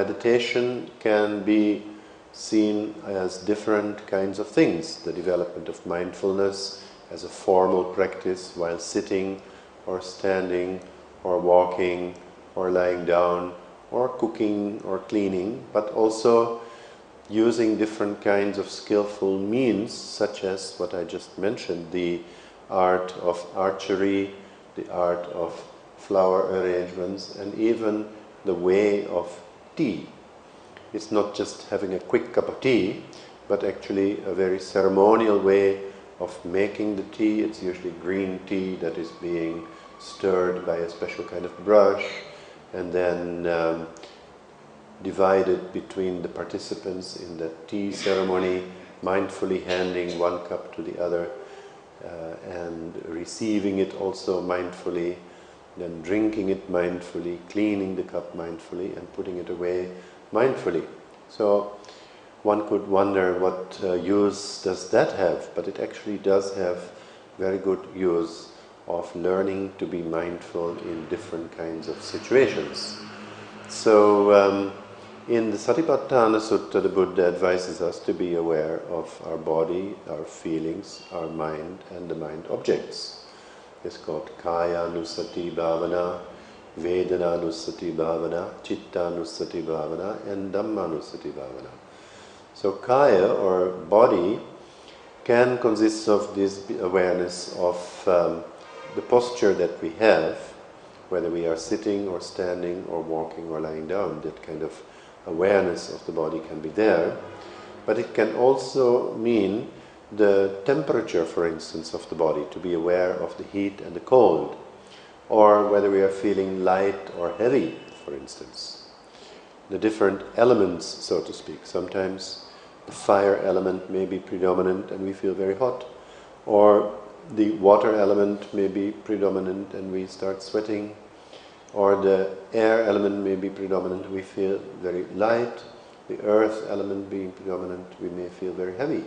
meditation can be seen as different kinds of things. The development of mindfulness as a formal practice while sitting or standing or walking or lying down or cooking or cleaning, but also using different kinds of skillful means, such as what I just mentioned, the art of archery, the art of flower arrangements, and even the way of tea. It's not just having a quick cup of tea, but actually a very ceremonial way of making the tea. It's usually green tea that is being stirred by a special kind of brush, and then divided between the participants in the tea ceremony, mindfully handing one cup to the other, and receiving it also mindfully, then drinking it mindfully, cleaning the cup mindfully, and putting it away mindfully. So one could wonder what use does that have, but it actually does have very good use of learning to be mindful in different kinds of situations. So in the Satipatthana Sutta, the Buddha advises us to be aware of our body, our feelings, our mind, and the mind objects. It's called Kaya Nusati Bhavana, Vedana Nusati Bhavana, Chitta Nusati Bhavana, and Dhamma Nusati Bhavana. So Kaya, or body, can consist of this awareness of the posture that we have, whether we are sitting or standing or walking or lying down. That kind of awareness of the body can be there, but it can also mean the temperature, for instance, of the body, to be aware of the heat and the cold, or whether we are feeling light or heavy, for instance. The different elements, so to speak. Sometimes the fire element may be predominant and we feel very hot, or the water element may be predominant and we start sweating, or the air element may be predominant, we feel very light. The earth element being predominant, we may feel very heavy.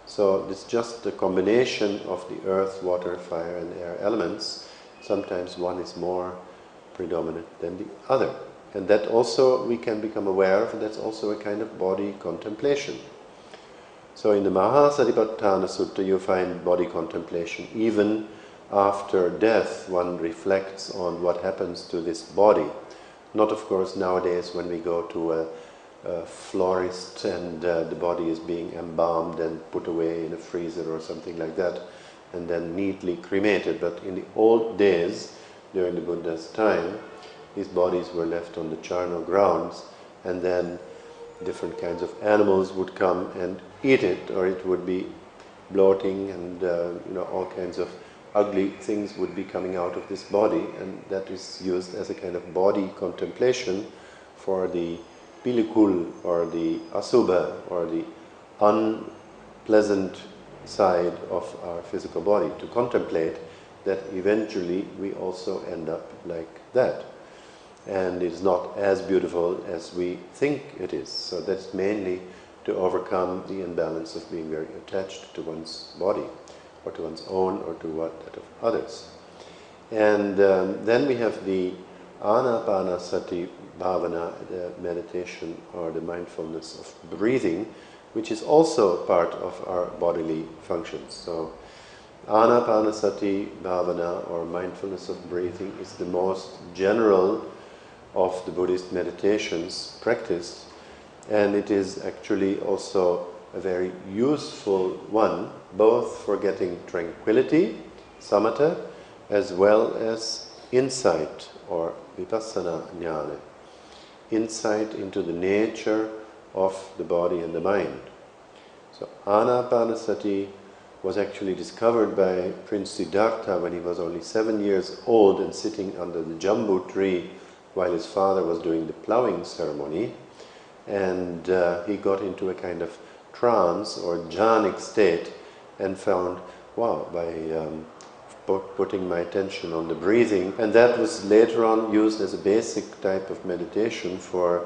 So it's just the combination of the earth, water, fire and air elements. Sometimes one is more predominant than the other. And that also we can become aware of, and that's also a kind of body contemplation. So in the Mahasatipatthana Sutta you find body contemplation. Even after death one reflects on what happens to this body. Not of course nowadays when we go to a florist and the body is being embalmed and put away in a freezer or something like that and then neatly cremated. But in the old days, during the Buddha's time, these bodies were left on the charnel grounds, and then different kinds of animals would come and eat it, or it would be bloating, and all kinds of ugly things would be coming out of this body, and that is used as a kind of body contemplation for the pilikul, or the asubha, or the unpleasant side of our physical body, to contemplate that eventually we also end up like that. And it is not as beautiful as we think it is. So that's mainly to overcome the imbalance of being very attached to one's body, or to one's own, or to that of others. And then we have the Anapanasati Bhavana, the meditation or the mindfulness of breathing, which is also part of our bodily functions. So Anapanasati Bhavana, or mindfulness of breathing, is the most general of the Buddhist meditations practiced, and it is actually also a very useful one, both for getting tranquility, samatha, as well as insight, or vipassana jnana, insight into the nature of the body and the mind. So Anapanasati was actually discovered by Prince Siddhartha when he was only 7 years old and sitting under the jambu tree while his father was doing the ploughing ceremony, and he got into a kind of trance or jhanic state and found, wow, by putting my attention on the breathing, and that was later on used as a basic type of meditation for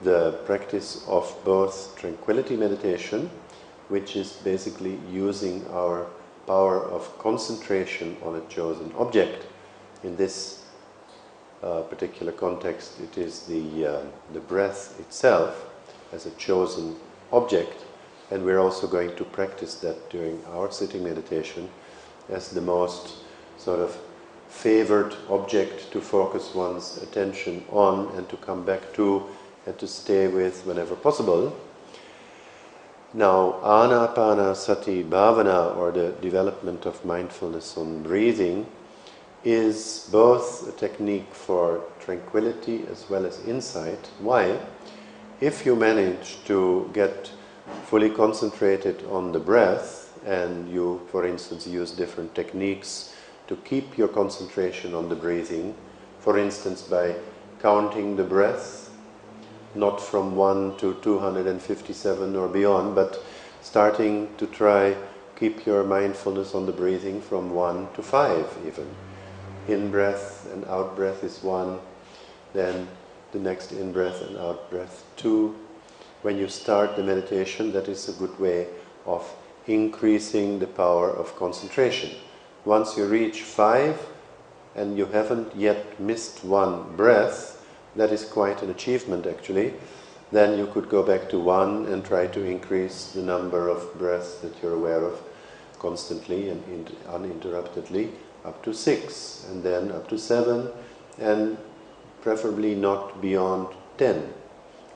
the practice of both tranquility meditation, which is basically using our power of concentration on a chosen object. In this particular context, it is the breath itself as a chosen object, and we're also going to practice that during our sitting meditation as the most sort of favored object to focus one's attention on and to come back to and to stay with whenever possible. Now, Anapanasati bhavana, or the development of mindfulness on breathing, is both a technique for tranquility as well as insight. Why? If you manage to get fully concentrated on the breath, and you, for instance, use different techniques to keep your concentration on the breathing, for instance, by counting the breath, not from 1 to 257 or beyond, but starting to try keep your mindfulness on the breathing from 1 to 5 even. In-breath and out-breath is 1, then the next in-breath and out-breath 2. When you start the meditation, that is a good way of increasing the power of concentration. Once you reach 5 and you haven't yet missed one breath, that is quite an achievement actually. Then you could go back to 1 and try to increase the number of breaths that you're aware of constantly and uninterruptedly up to 6, and then up to 7, and preferably not beyond 10.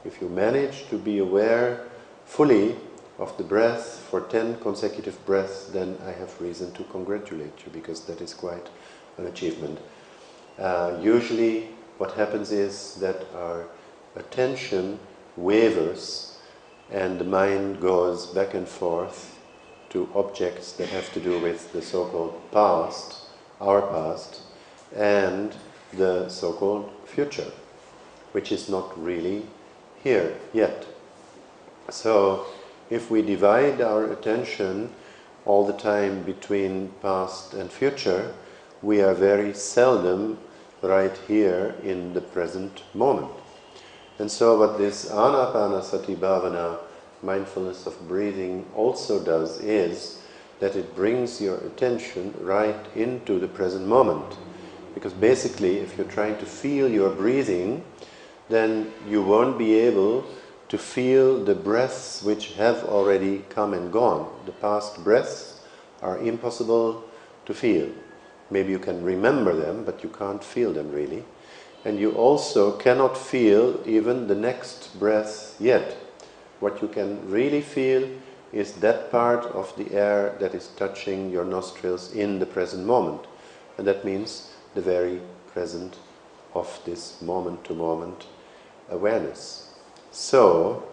If you manage to be aware fully of the breath for 10 consecutive breaths, then I have reason to congratulate you, because that is quite an achievement. Usually what happens is that our attention wavers and the mind goes back and forth to objects that have to do with the so-called past, our past, and the so-called future, which is not really here yet. So if we divide our attention all the time between past and future, we are very seldom right here in the present moment. And so what this Anapanasati bhavana, mindfulness of breathing, also does is that it brings your attention right into the present moment. Because basically, if you're trying to feel your breathing, then you won't be able to feel the breaths which have already come and gone. The past breaths are impossible to feel. Maybe you can remember them, but you can't feel them really. And you also cannot feel even the next breath yet. What you can really feel is that part of the air that is touching your nostrils in the present moment. And that means the very present of this moment-to-moment awareness. So,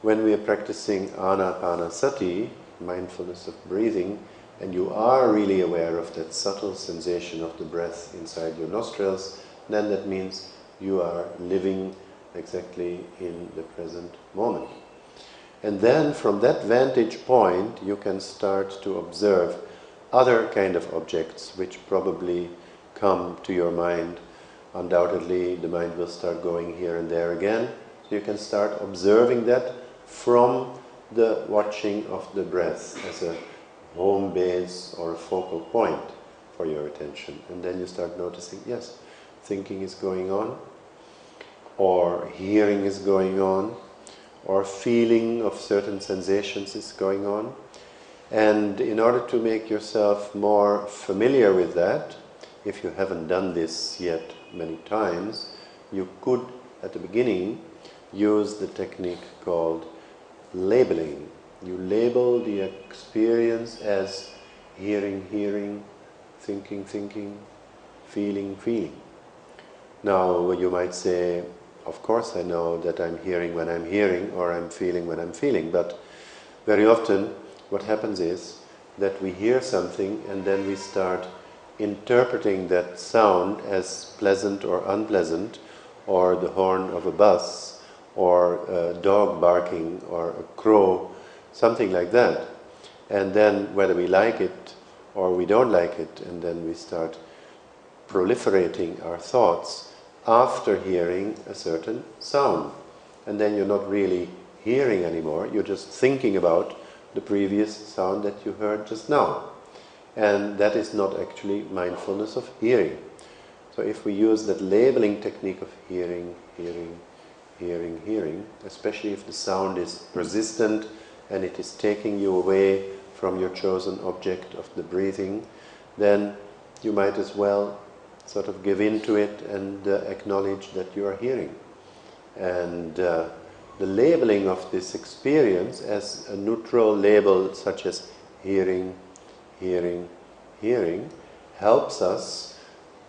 when we are practicing Anapanasati, mindfulness of breathing, and you are really aware of that subtle sensation of the breath inside your nostrils, then that means you are living exactly in the present moment. And then from that vantage point you can start to observe other kind of objects which probably come to your mind. Undoubtedly the mind will start going here and there again. So you can start observing that from the watching of the breath as a home base or a focal point for your attention. And then you start noticing, yes, thinking is going on, or hearing is going on, or feeling of certain sensations is going on. And in order to make yourself more familiar with that, if you haven't done this yet many times, you could, at the beginning, use the technique called labeling. You label the experience as hearing, hearing, thinking, thinking, feeling, feeling. Now, you might say, of course I know that I'm hearing when I'm hearing, or I'm feeling when I'm feeling, but very often what happens is that we hear something and then we start interpreting that sound as pleasant or unpleasant, or the horn of a bus, or a dog barking, or a crow, something like that. And then whether we like it or we don't like it, and then we start proliferating our thoughts after hearing a certain sound. And then you're not really hearing anymore, you're just thinking about the previous sound that you heard just now. And that is not actually mindfulness of hearing. So So if we use that labeling technique of hearing, hearing, hearing, hearing, especially if the sound is persistent and it is taking you away from your chosen object of the breathing, then you might as well sort of give in to it and acknowledge that you are hearing. And the labeling of this experience as a neutral label such as hearing, hearing, hearing helps us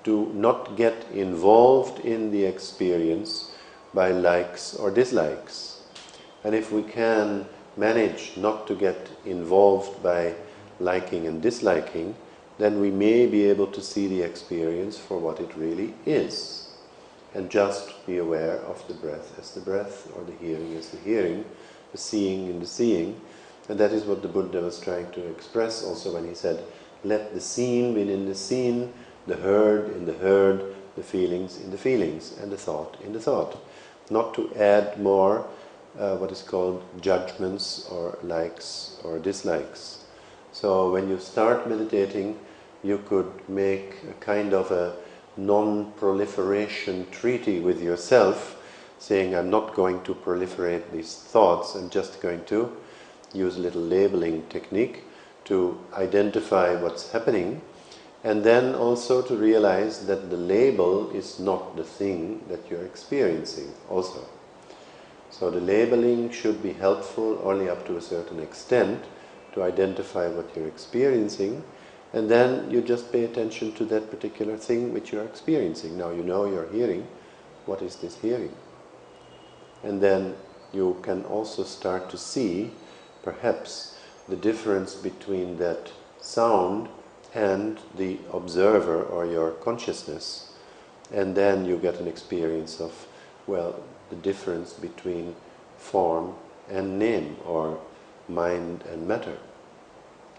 to not get involved in the experience by likes or dislikes. And if we can manage not to get involved by liking and disliking, then we may be able to see the experience for what it really is, and just be aware of the breath as the breath, or the hearing as the hearing, the seeing in the seeing. And that is what the Buddha was trying to express also when he said, let the seen be in the seen, the heard in the heard, the feelings in the feelings, and the thought in the thought. Not to add more what is called judgments or likes or dislikes. So when you start meditating, you could make a kind of a non-proliferation treaty with yourself, saying, I'm not going to proliferate these thoughts, I'm just going to use a little labeling technique to identify what's happening, and then also to realize that the label is not the thing that you're experiencing also. So the labeling should be helpful only up to a certain extent to identify what you're experiencing, and then you just pay attention to that particular thing which you're experiencing. Now you know you're hearing. What is this hearing? And then you can also start to see, perhaps, the difference between that sound and the observer or your consciousness. And then you get an experience of, well, the difference between form and name, or mind and matter.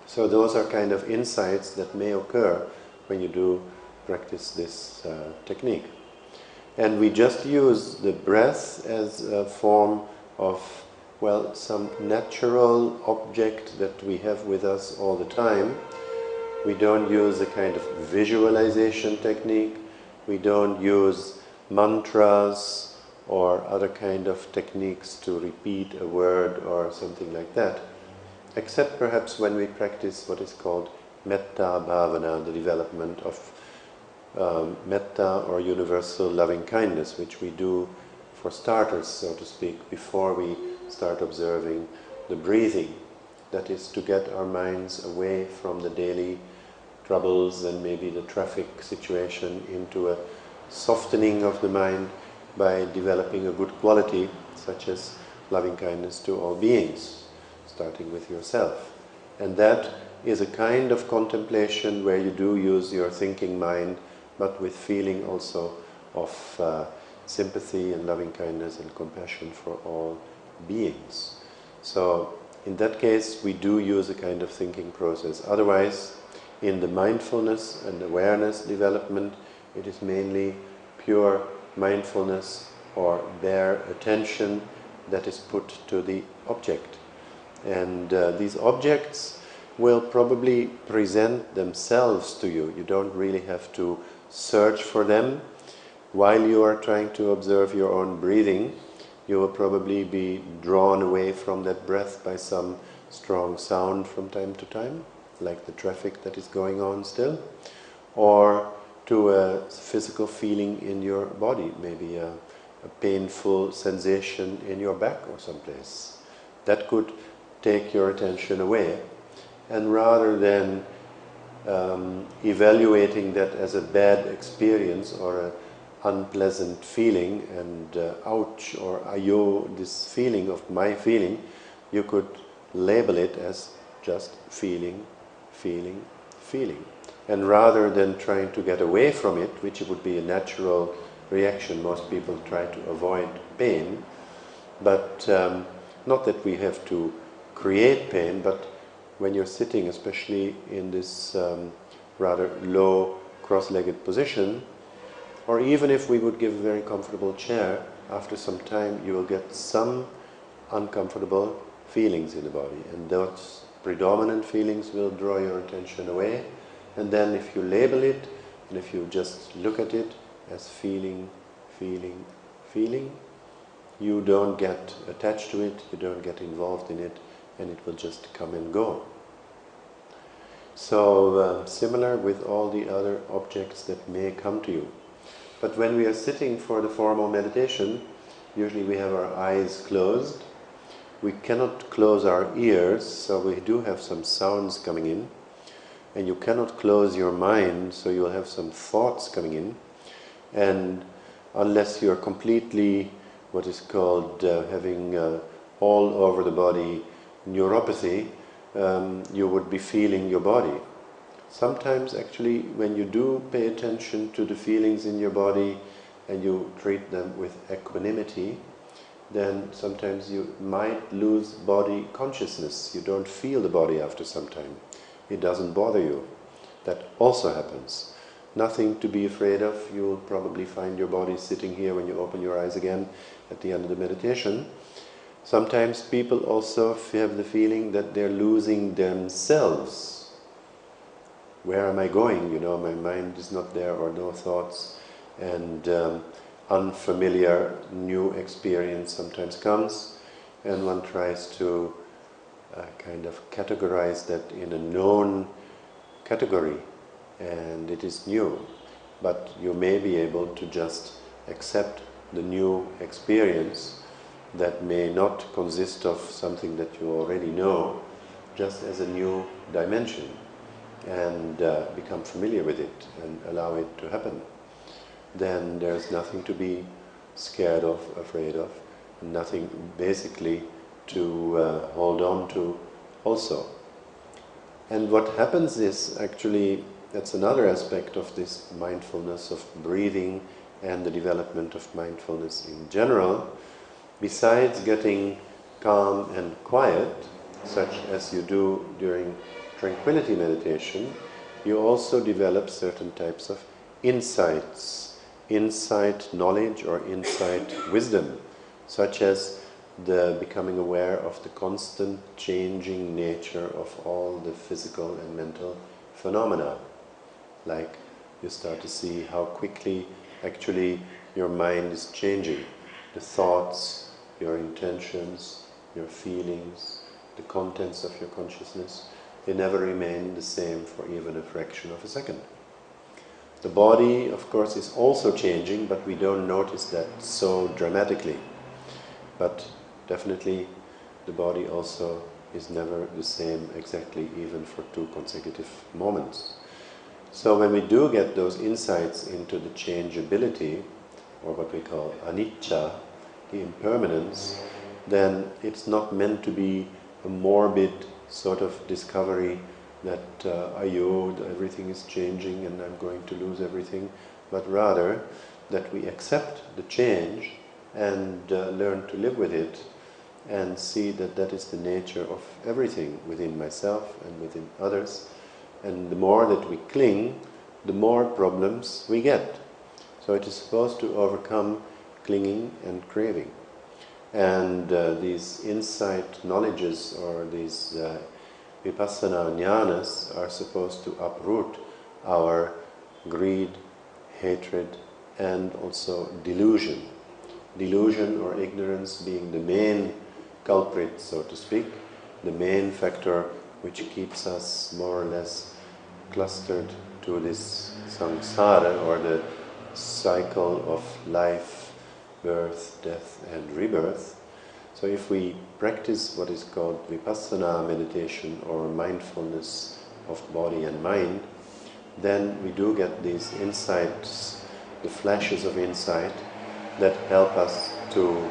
So those are kind of insights that may occur when you do practice this technique. And we just use the breath as a form of, well, some natural object that we have with us all the time. We don't use a kind of visualization technique. We don't use mantras or other kind of techniques to repeat a word or something like that, except perhaps when we practice what is called metta bhavana, the development of metta or universal loving kindness, which we do for starters, so to speak, before we start observing the breathing. That is to get our minds away from the daily troubles and maybe the traffic situation into a softening of the mind by developing a good quality, such as loving kindness to all beings, starting with yourself. And that is a kind of contemplation where you do use your thinking mind, but with feeling also of sympathy and loving kindness and compassion for all beings. So in that case we do use a kind of thinking process. Otherwise, in the mindfulness and awareness development, it is mainly pure mindfulness or bare attention that is put to the object. And these objects will probably present themselves to you. You don't really have to search for them. While you are trying to observe your own breathing, you will probably be drawn away from that breath by some strong sound from time to time, like the traffic that is going on still, or to a physical feeling in your body, maybe a painful sensation in your back or someplace. That could take your attention away. And rather than evaluating that as a bad experience or an unpleasant feeling and ouch or ayo, this feeling of my feeling, you could label it as just feeling, feeling, feeling. And rather than trying to get away from it, which would be a natural reaction, most people try to avoid pain, but not that we have to create pain, but when you're sitting, especially in this rather low cross-legged position, or even if we would give a very comfortable chair, after some time you will get some uncomfortable feelings in the body, and those predominant feelings will draw your attention away. And then if you label it, and if you just look at it, as feeling, feeling, feeling. You don't get attached to it, you don't get involved in it, and it will just come and go. So similar with all the other objects that may come to you. But when we are sitting for the formal meditation, usually we have our eyes closed. We cannot close our ears, so we do have some sounds coming in. And you cannot close your mind, so you'll have some thoughts coming in. And unless you're completely, what is called, having all over the body neuropathy, you would be feeling your body. Sometimes actually when you do pay attention to the feelings in your body and you treat them with equanimity, then sometimes you might lose body consciousness. You don't feel the body after some time. It doesn't bother you. That also happens. Nothing to be afraid of. You'll probably find your body sitting here when you open your eyes again at the end of the meditation. Sometimes people also have the feeling that they're losing themselves. Where am I going? My mind is not there, or no thoughts, and unfamiliar new experience sometimes comes, and one tries to kind of categorize that in a known category, and it is new. But you may be able to just accept the new experience that may not consist of something that you already know, just as a new dimension, and become familiar with it and allow it to happen. Then there's nothing to be scared of, afraid of, and nothing basically to hold on to also. And what happens is actually, that's another aspect of this mindfulness of breathing and the development of mindfulness in general. Besides getting calm and quiet, such as you do during tranquility meditation, you also develop certain types of insights, insight knowledge or insight wisdom, such as the becoming aware of the constant changing nature of all the physical and mental phenomena. Like you start to see how quickly actually your mind is changing. The thoughts, your intentions, your feelings, the contents of your consciousness, they never remain the same for even a fraction of a second. The body, of course, is also changing, but we don't notice that so dramatically. But definitely the body also is never the same exactly, even for 2 consecutive moments. So when we do get those insights into the changeability, or what we call anicca, the impermanence, then it's not meant to be a morbid sort of discovery that everything is changing and I'm going to lose everything, but rather that we accept the change and learn to live with it and see that that is the nature of everything within myself and within others. And the more that we cling, the more problems we get. So it is supposed to overcome clinging and craving. And these insight knowledges, or these vipassana jnanas, are supposed to uproot our greed, hatred, and also delusion. Delusion or ignorance being the main culprit, so to speak, the main factor which keeps us more or less clustered to this samsara, or the cycle of life, birth, death, and rebirth. So if we practice what is called vipassana meditation, or mindfulness of body and mind, then we do get these insights, the flashes of insight that help us to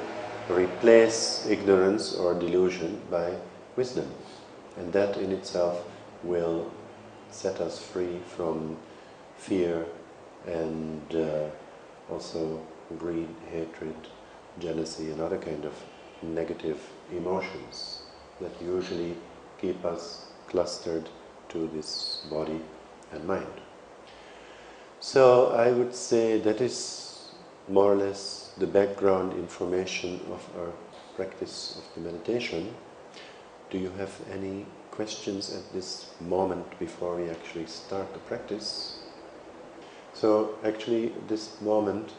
replace ignorance or delusion by wisdom. And that in itself will set us free from fear and also greed, hatred, jealousy, and other kind of negative emotions that usually keep us clustered to this body and mind. So I would say that is more or less the background information of our practice of the meditation. Do you have any questions at this moment before we actually start the practice? So actually this moment,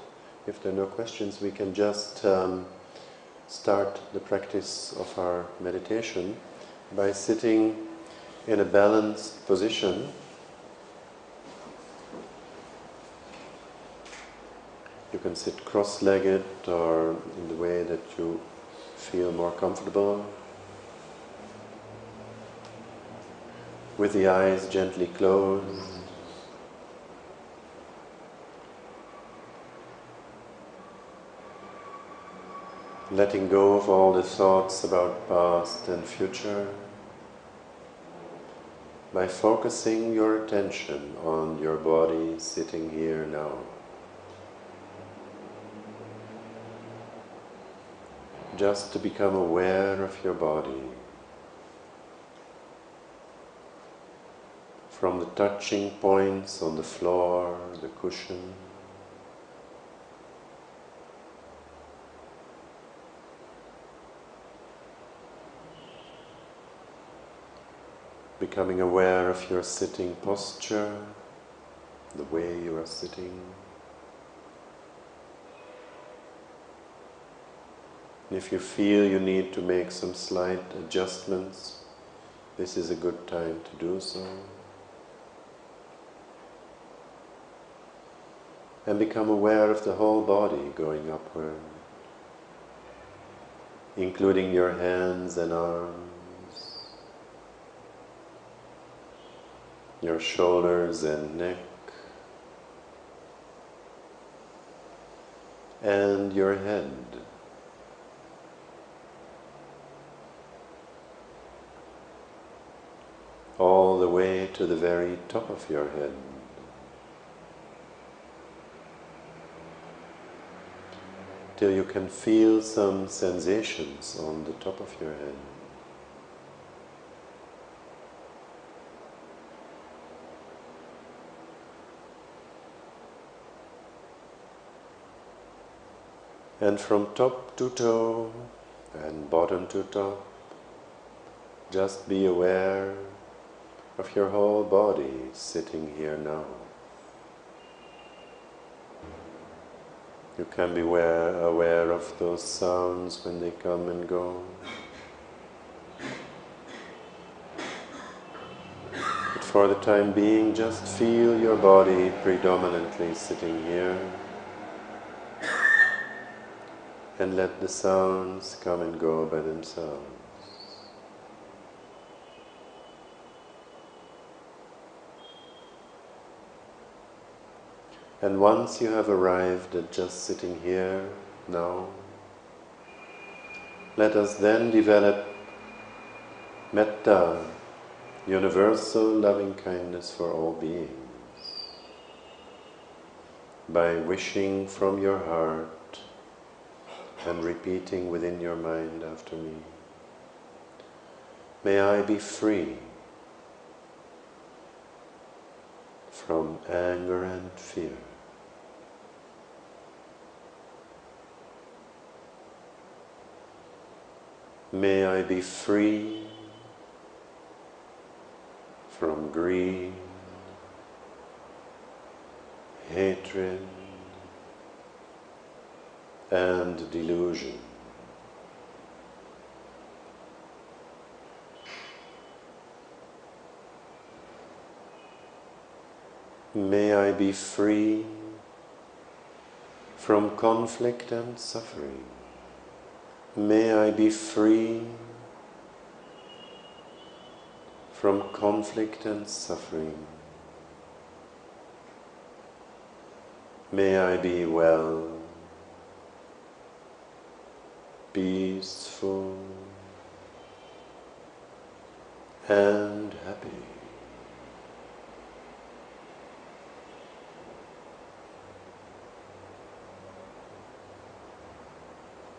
if there are no questions, we can just start the practice of our meditation by sitting in a balanced position. You can sit cross-legged or in the way that you feel more comfortable, with the eyes gently closed. Letting go of all the thoughts about past and future by focusing your attention on your body sitting here now. Just to become aware of your body, from the touching points on the floor, the cushion, becoming aware of your sitting posture, the way you are sitting. If you feel you need to make some slight adjustments, this is a good time to do so. And become aware of the whole body going upward, including your hands and arms, your shoulders and neck, and your head. All the way to the very top of your head. Till you can feel some sensations on the top of your head. And from top to toe and bottom to top, just be aware of your whole body sitting here now. You can be aware of those sounds when they come and go. But for the time being, just feel your body predominantly sitting here. And let the sounds come and go by themselves. And once you have arrived at just sitting here, now, let us then develop metta, universal loving kindness for all beings, by wishing from your heart and repeating within your mind after me. May I be free from anger and fear. May I be free from greed, hatred, and delusion. May I be free from conflict and suffering. May I be free from conflict and suffering. May I be well, peaceful, and happy.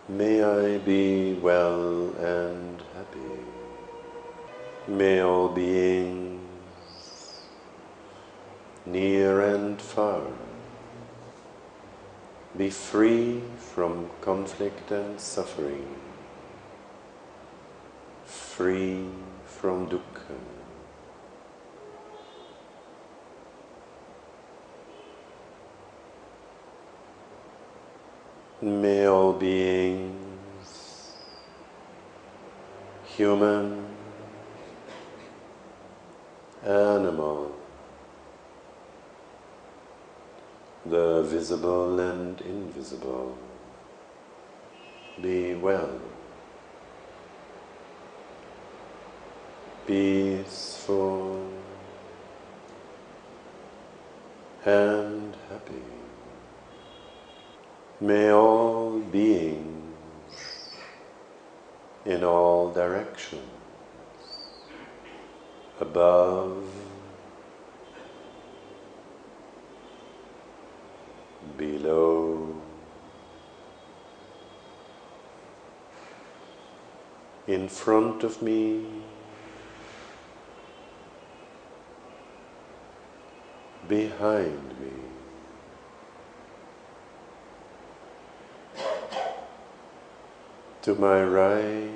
May I be well and happy. May all beings, near and far, be free from conflict and suffering, free from dukkha. May all beings, human, animal, the visible and invisible, be well, peaceful, and happy. May all beings in all directions, above, below, in front of me, behind me, to my right,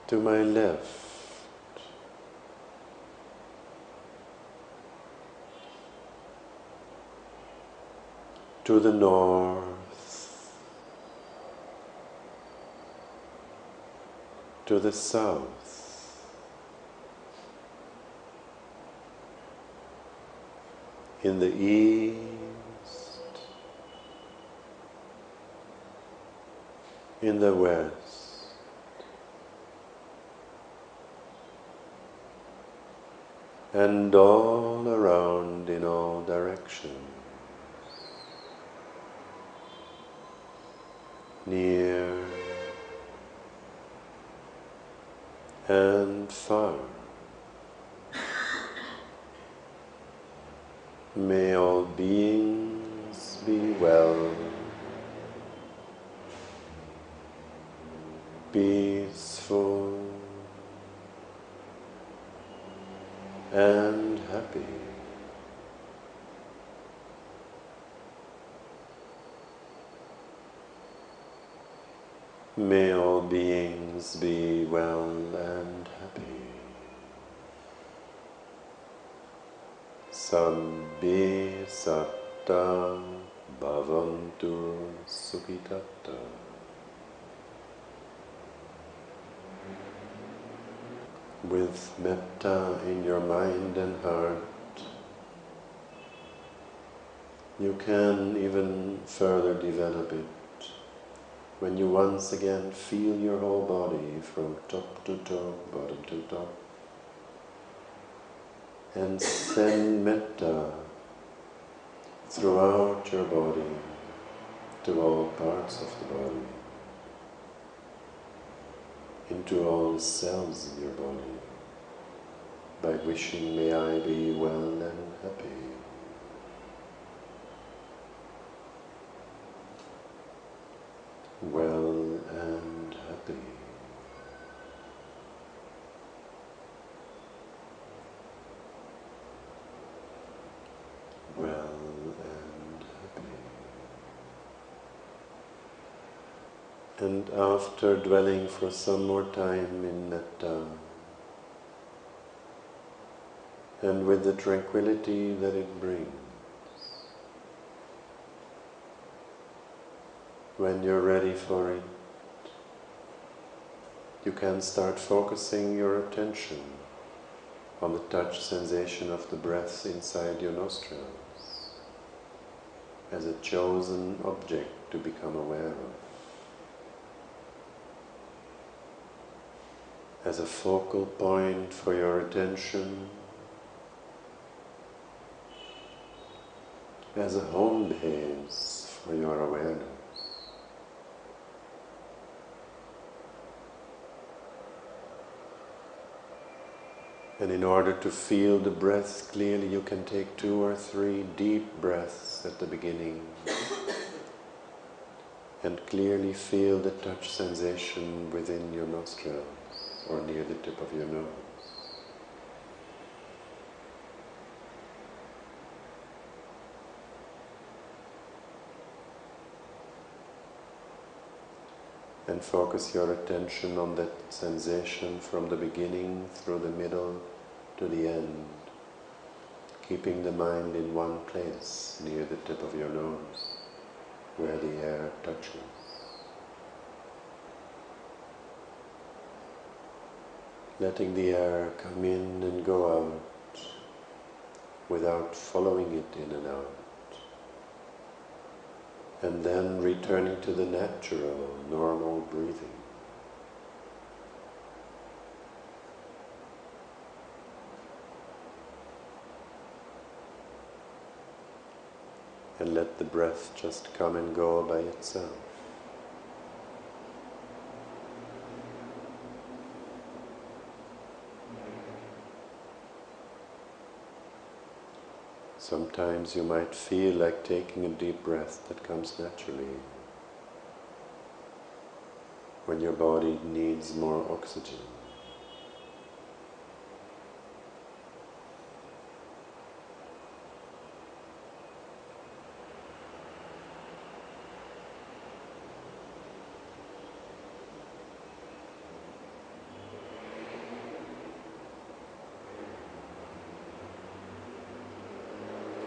to my left, to the north, to the south, in the east, in the west, and all around in all directions, near and far. May all beings be well, peaceful, and happy. May all beings be well and happy. Sabbe satta bhavantu sukhitatta. With metta in your mind and heart, you can even further develop it when you once again feel your whole body from top to toe, bottom to top, and send metta throughout your body to all parts of the body, into all cells in your body, by wishing, may I be well and happy. Well and happy. Well and happy. And after dwelling for some more time in metta, and with the tranquility that it brings, when you're ready for it, you can start focusing your attention on the touch sensation of the breath inside your nostrils as a chosen object to become aware of, as a focal point for your attention, as a home base for your awareness. And in order to feel the breath clearly, you can take 2 or 3 deep breaths at the beginning and clearly feel the touch sensation within your nostrils or near the tip of your nose. And focus your attention on that sensation from the beginning through the middle to the end, keeping the mind in one place, near the tip of your nose, where the air touches. Letting the air come in and go out without following it in and out. And then returning to the natural, normal breathing. And let the breath just come and go by itself. Sometimes you might feel like taking a deep breath that comes naturally when your body needs more oxygen.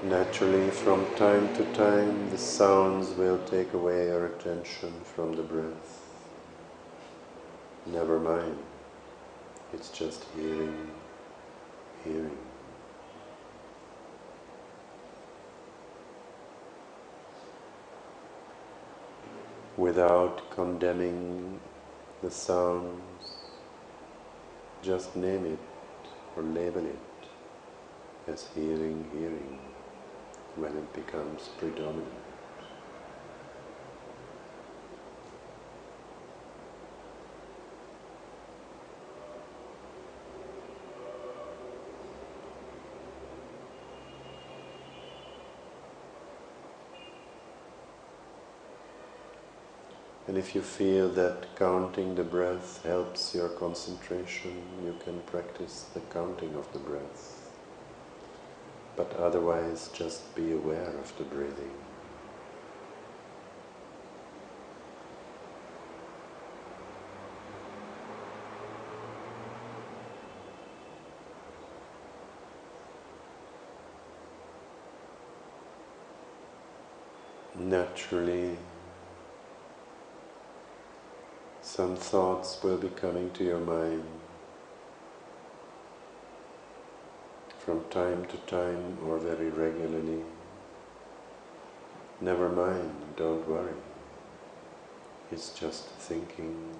Naturally, from time to time, the sounds will take away our attention from the breath. Never mind, it's just hearing. Without condemning the sounds, just name it or label it as hearing when it becomes predominant. And if you feel that counting the breath helps your concentration, you can practice the counting of the breath. But otherwise, just be aware of the breathing. Naturally, some thoughts will be coming to your mind from time to time or very regularly. Never mind, don't worry. It's just thinking.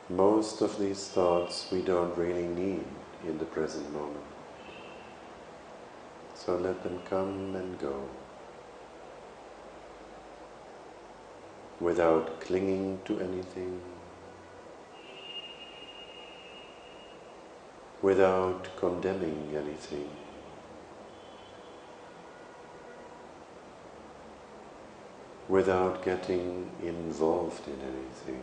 Most of these thoughts we don't really need in the present moment. So let them come and go, without clinging to anything, without condemning anything, without getting involved in anything.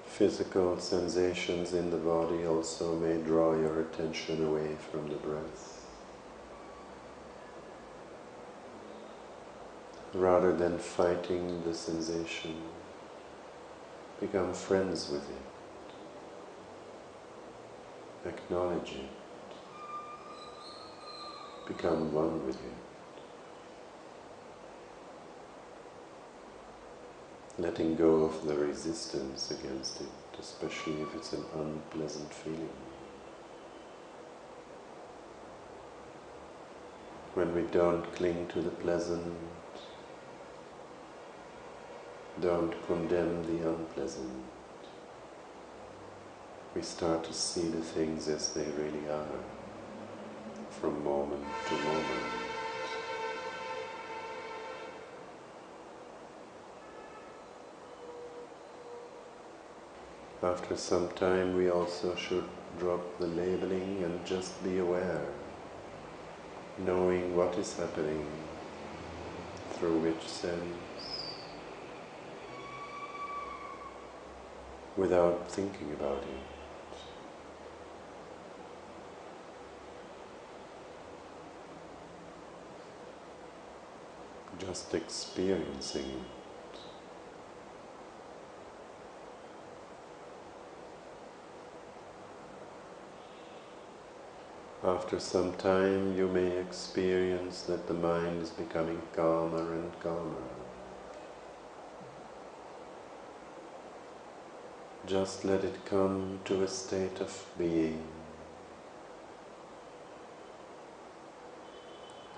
Physical sensations in the body also may draw your attention away from the breath. Rather than fighting the sensation, become friends with it. Acknowledge it. Become one with it. Letting go of the resistance against it, especially if it's an unpleasant feeling. When we don't cling to the pleasant, don't condemn the unpleasant, we start to see the things as they really are, from moment to moment. After some time, we also should drop the labeling and just be aware, knowing what is happening, through which sense, without thinking about it. just experiencing it. After some time, you may experience that the mind is becoming calmer and calmer. Just let it come to a state of being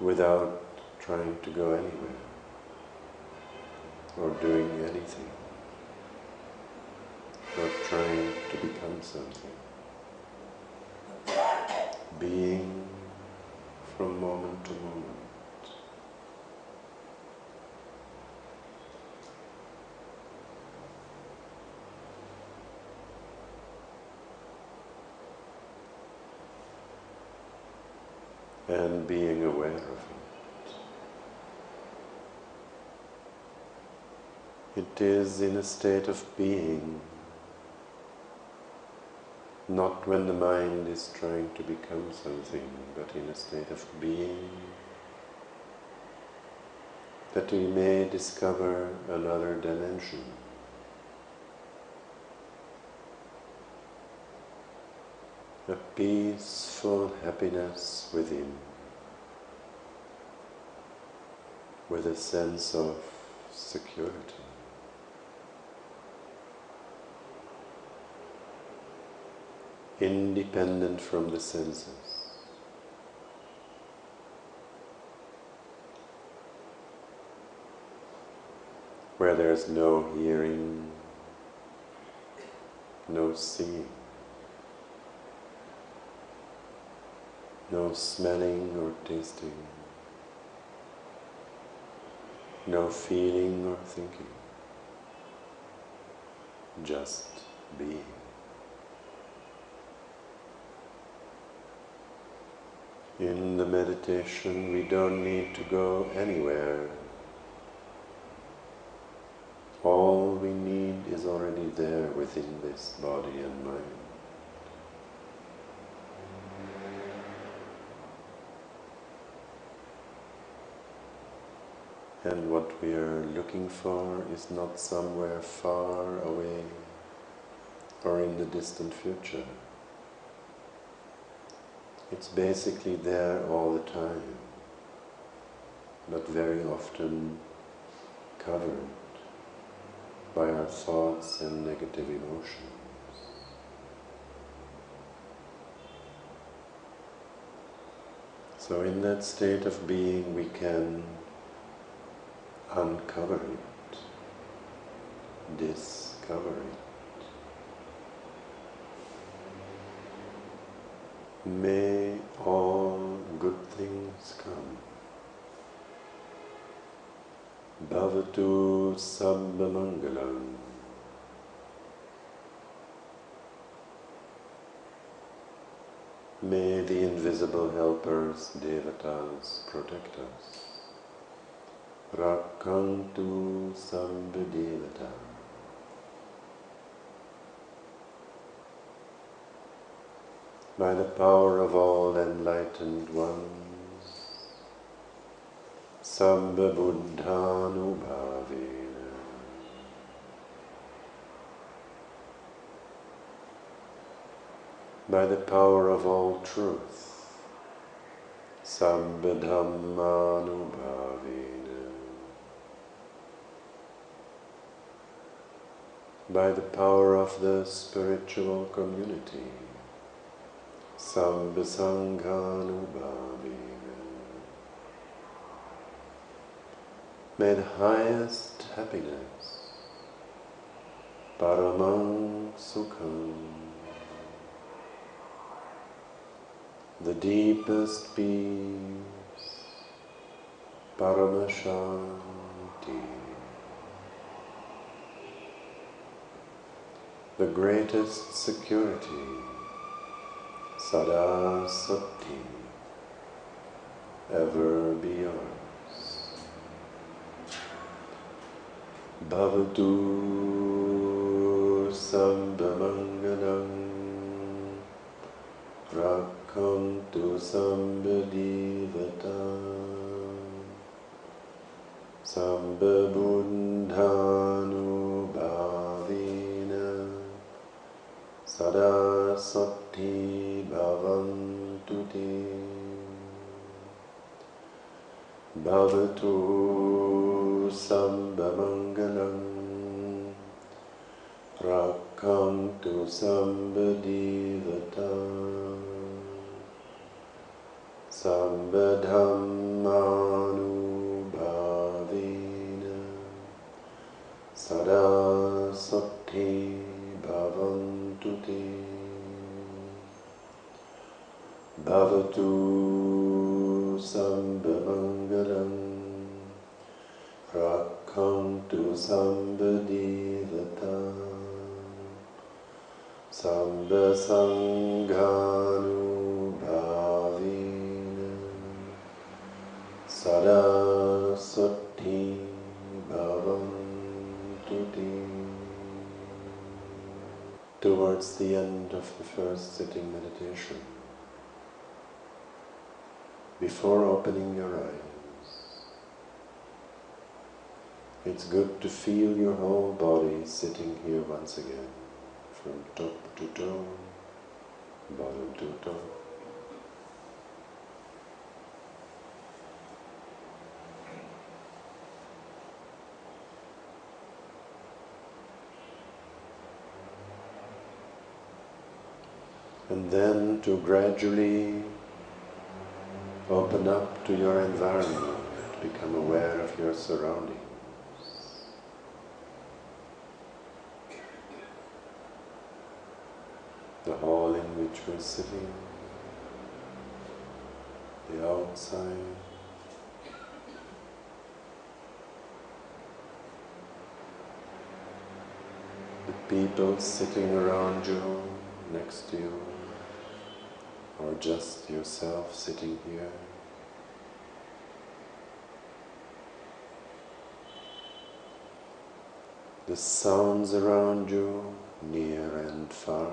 without trying to go anywhere or doing anything or trying to become something. Being from moment to moment. And being aware of it. It is in a state of being, not when the mind is trying to become something, but in a state of being, that we may discover another dimension. A peaceful happiness within, with a sense of security. Independent from the senses. Where there is no hearing, no seeing, no smelling or tasting, no feeling or thinking, just being. In the meditation, we don't need to go anywhere. All we need is already there within this body and mind. And what we are looking for is not somewhere far away or in the distant future. It's basically there all the time, but very often covered by our thoughts and negative emotions. So in that state of being we can uncover it, discover it. May all good things come. Bhavatu sabba mangalam. May the invisible helpers, devatas, protect us. Rakkantu sabba devata. By the power of all enlightened ones, sabba buddhanubhavena. By the power of all truth, sabba dhammanubhavena. By the power of the spiritual community, sabba sanghanubhavena. May the highest happiness, paramang sukham, the deepest peace, paramashanti, the greatest security, sada sati, ever be yours. Bhavatu sabba mangalam, rakkantu sabba devata, Samba buddhanubhavina sada sati bhavantu te bhavatu samba mangalam rakkantu samba divatam samba dhammanubhavina sada sati bhavantu te bhavatu samba mangalam rakkantu samba divatam samba sanghanubhavina sada sati bhavantu te. Towards the end of the first sitting meditation, before opening your eyes, it's good to feel your whole body sitting here once again, from top to toe, bottom to top. And then to gradually open up to your environment, become aware of your surroundings. The hall in which we're sitting, the outside, the people sitting around you, next to you, or just yourself sitting here. The sounds around you, near and far.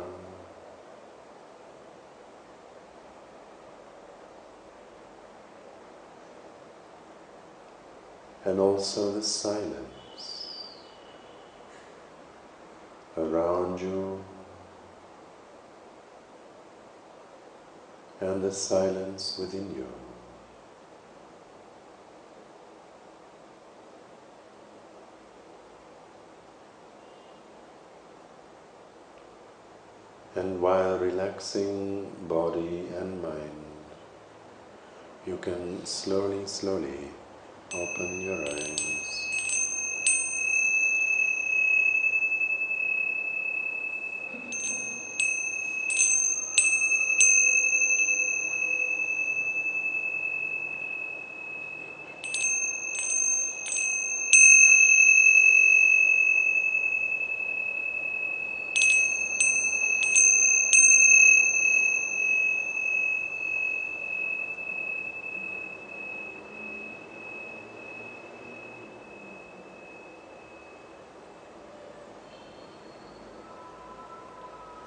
And also the silence around you and the silence within you. And while relaxing body and mind, you can slowly open your eyes.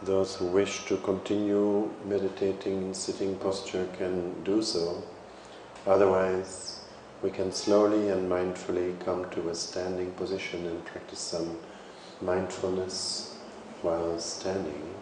Those who wish to continue meditating in sitting posture can do so. Otherwise, we can slowly and mindfully come to a standing position and practice some mindfulness while standing.